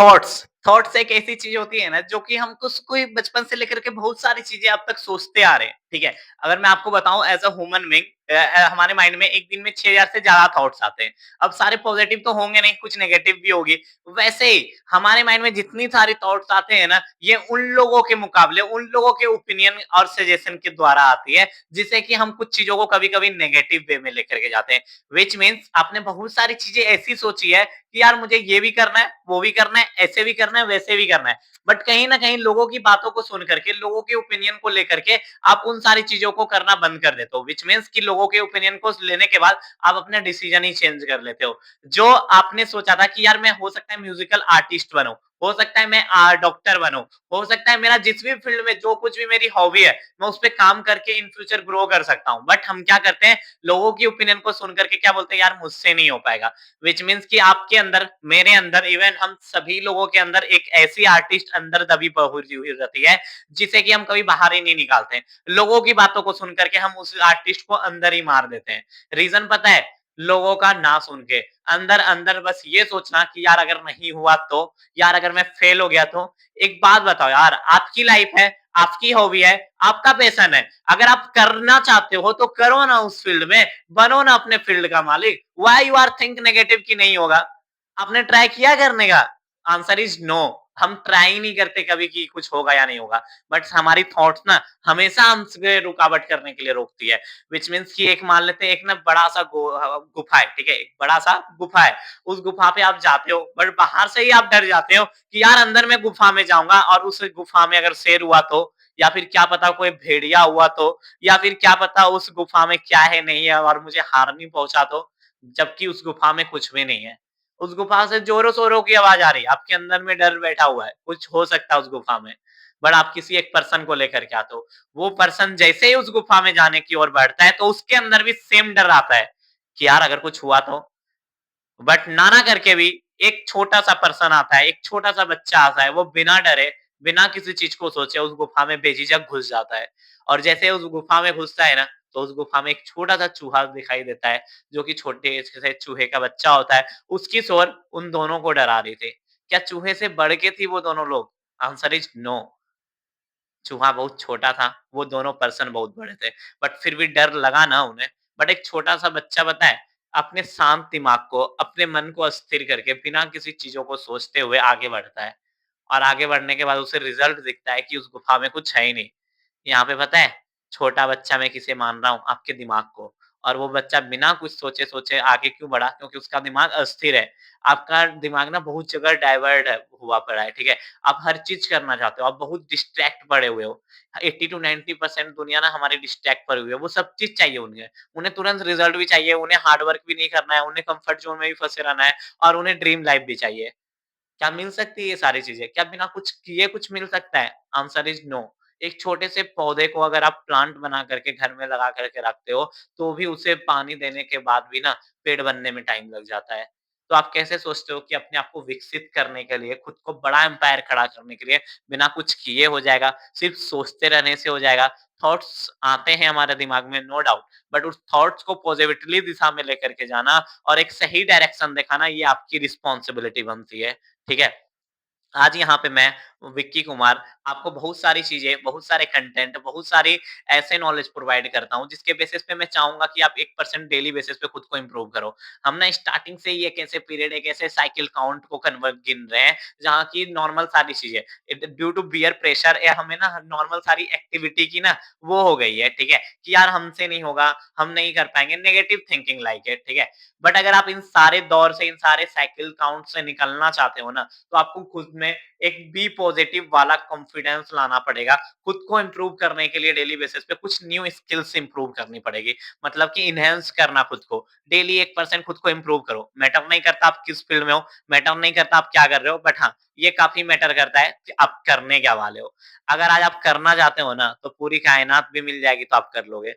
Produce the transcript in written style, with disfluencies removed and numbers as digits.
Thoughts thoughts एक ऐसी चीज होती है ना जो कि हमको कोई बचपन से लेकर के बहुत सारी चीजें अब तक सोचते आ रहे हैं, ठीक है। अगर मैं आपको बताऊं एज अ ह्यूमन बीइंग, हमारे माइंड में एक दिन में 6000 से ज्यादा थॉट्स आते हैं। अब सारे पॉजिटिव तो होंगे नहीं, कुछ नेगेटिव भी होगी। वैसे ही हमारे माइंड में जितनी सारी थॉट्स आते हैं ना, ये उन लोगों के मुकाबले उन लोगों के ओपिनियन और सजेशन के द्वारा आती है, जिससे कि हम कुछ चीजों को कभी कभी नेगेटिव वे में लेकर के जाते हैं। विच मीन्स आपने बहुत सारी चीजें ऐसी सोची है कि यार मुझे ये भी करना है, वो भी करना है, ऐसे भी करना है, वैसे भी करना है। बट कहीं न कहीं लोगों की बातों को सुन करके, लोगों के ओपिनियन को लेकर के आप उन सारी चीज़ों को करना बंद कर देते हो। व्हिच मीन्स कि लोगों के ओपिनियन को लेने के बाद आप अपना डिसीजन ही चेंज कर लेते हो। जो आपने सोचा था कि यार मैं हो सकता है म्यूजिकल आर्टिस्ट बनूँ, हो सकता है मैं डॉक्टर बनूँ, हो सकता है मेरा जिस भी फील्ड में जो कुछ भी मेरी हॉबी है, मैं उस पे काम करके इन फ्यूचर ग्रो कर सकता हूँ। बट हम क्या करते हैं, लोगों की ओपिनियन को सुन कर के क्या बोलते हैं, यार मुझसे नहीं हो पाएगा। व्हिच मीन्स कि आपके अंदर, मेरे अंदर, इवन हम सभी लोगों के अंदर एक ऐसी आर्टिस्ट अंदर दबी हुई हुई रहती है, जिसे कि हम कभी बाहर ही नहीं निकालते हैं। लोगों की बातों को सुन करके हम उस आर्टिस्ट को अंदर ही मार देते हैं। रीज़न पता है? लोगों का ना सुन के, अंदर-अंदर बस ये सोचना कि यार अगर नहीं हुआ तो? यार अगर मैं फेल हो गया तो? एक बात बताओ यार, आपकी लाइफ है, आपकी हॉबी है, आपका पैशन है। अगर आप करना चाहते हो तो करो ना उस फील्ड में, बनो ना अपने फील्ड का मालिक। Why you are think negative कि नहीं होगा? आपने ट्राई किया करने का? Answer is no. हम ट्राई नहीं करते कभी कि कुछ होगा या नहीं होगा। बट हमारी थॉट्स ना हमेशा हमसे रुकावट करने के लिए रोकती है। व्हिच मीन्स कि एक मान लेते हैं, एक ना बड़ा-सा गुफा है, ठीक है? एक बड़ा-सा गुफा है। उस गुफा पे आप जाते हो, बट बाहर से ही आप डर जाते हो कि यार अंदर मैं गुफा में जाऊँगा और उस गुफा में अगर शेर हुआ तो? या फिर क्या पता कोई भेड़िया हुआ तो? या फिर क्या पता उस गुफा में क्या है, नहीं है और मुझे हार्म ही पहुँचा तो? जबकि उस गुफा में कुछ भी नहीं है। उस गुफा से ज़ोरों-शोरों की आवाज़ आ रही है, आपके अंदर में डर बैठा हुआ है, कुछ हो सकता है उस गुफा में। बट आप किसी एक पर्सन को लेकर के आते हो, वो पर्सन जैसे ही उस गुफा में जाने की ओर बढ़ता है, तो उसके अंदर भी सेम डर आता है कि यार अगर कुछ हुआ तो? बट ना करके भी एक छोटा-सा पर्सन आता है, एक छोटा-सा बच्चा आता है, वो बिना डरे, बिना किसी चीज़ को सोचे उस गुफा में बेझिझक घुस जाता है। और जैसे उस गुफा में घुसता है ना, तो उस गुफा में एक छोटा-सा चूहा दिखाई देता है, जो कि छोटे से चूहे का बच्चा होता है। उसकी सोर उन दोनों को डरा रही थी। क्या चूहे से बढ़ के थी वो दोनों लोग? Answer is no. चूहा बहुत छोटा था, वो दोनों पर्सन बहुत बड़े थे। बट फिर भी डर लगा ना उन्हें। बट एक छोटा-सा बच्चा पता है, अपने शांत दिमाग को, अपने मन को अस्थिर करके बिना किसी चीज़ों को सोचते हुए आगे बढ़ता है। और आगे बढ़ने के बाद उसे रिज़ल्ट दिखता है कि उस गुफ़ा में कुछ है ही नहीं। यहाँ पे पता है, छोटा बच्चा मैं किसे मान रहा हूँ? आपके दिमाग को। और वो बच्चा बिना कुछ सोचे-सोचे आगे क्यों बढ़ा? क्योंकि उसका दिमाग अस्थिर है। आपका दिमाग ना बहुत जगह डाइवर्ट है हुआ पड़ा है, ठीक है? आप हर चीज़ करना चाहते हो, आप बहुत डिस्ट्रैक्ट पड़े हुए हो। 80 टू 90% दुनिया ना हमारी डिस्ट्रैक्ट पड़ी हुई है, वो सब चीज़ चाहिए उन्हें। उन्हें तुरंत रिज़ल्ट भी चाहिए, उन्हें हार्ड वर्क भी नहीं करना है, उन्हें कम्फर्ट ज़ोन में भी फँसे रहना है और उन्हें ड्रीम लाइफ़ भी चाहिए। क्या मिल सकती है ये सारी चीज़ें? क्या बिना कुछ किए कुछ मिल सकता है? Answer is no. एक छोटे से पौधे को अगर आप प्लांट बना करके घर में लगा करके रखते हो, तो भी उसे पानी देने के बाद भी ना पेड़ बनने में टाइम लग जाता है। तो आप कैसे सोचते हो कि अपने आप को विकसित करने के लिए, खुद को बड़ा एम्पायर खड़ा करने के लिए बिना कुछ किए हो जाएगा, सिर्फ़ सोचते रहने से हो जाएगा? थॉट्स आते हैं हमारे दिमाग में नो डाउट, बट उस थॉट्स को पॉज़िटिवली दिशा में लेकर के जाना और एक सही डायरेक्शन दिखाना, ये आपकी रिस्पॉन्सिबिलिटी बनती है। ठीक है? आज यहाँ पे मैं विक्की कुमार आपको बहुत सारी चीज़ें, बहुत सारे कंटेंट, बहुत सारी ऐसे नॉलेज प्रोवाइड करता हूँ, जिसके बेसिस पे मैं चाहूँगा कि आप 1% डेली बेसिस पे खुद को इम्प्रूव करो। हम ना स्टार्टिंग से ही एक ऐसे पीरियड, एक ऐसे साइकिल काउंट को कन्वर्ट गिन रहे हैं, जहाँ की नॉर्मल सारी चीज़ें ड्यू टू पीयर प्रेशर हमें ना नॉर्मल सारी एक्टिविटी की ना वो हो गई है, ठीक है? कि यार हमसे नहीं होगा, हम नहीं कर पाएँगे, नेगेटिव थिंकिंग लाइक है, ठीक है? बट अगर आप इन सारे दौर से, इन सारे साइकिल काउंट से निकलना चाहते हो ना, तो आपको खुद में एक बी पॉजिटिव वाला कॉन्फिडेंस लाना पड़ेगा। खुद को इम्प्रूव करने के लिए डेली बेसिस पे कुछ न्यू स्किल्स इम्प्रूव करनी पड़ेगी। मतलब कि एनहांस करना खुद को। डेली 1% खुद को इम्प्रूव करो। मैटर नहीं करता आप किस फील्ड में हो, मैटर नहीं करता आप क्या कर रहे हो, बट हाँ, ये काफ़ी मैटर करता है कि आप करने क्या वाले हो। अगर आज आप करना चाहते हो ना, तो पूरी कायनात भी मिल जाएगी तो आप कर लोगे।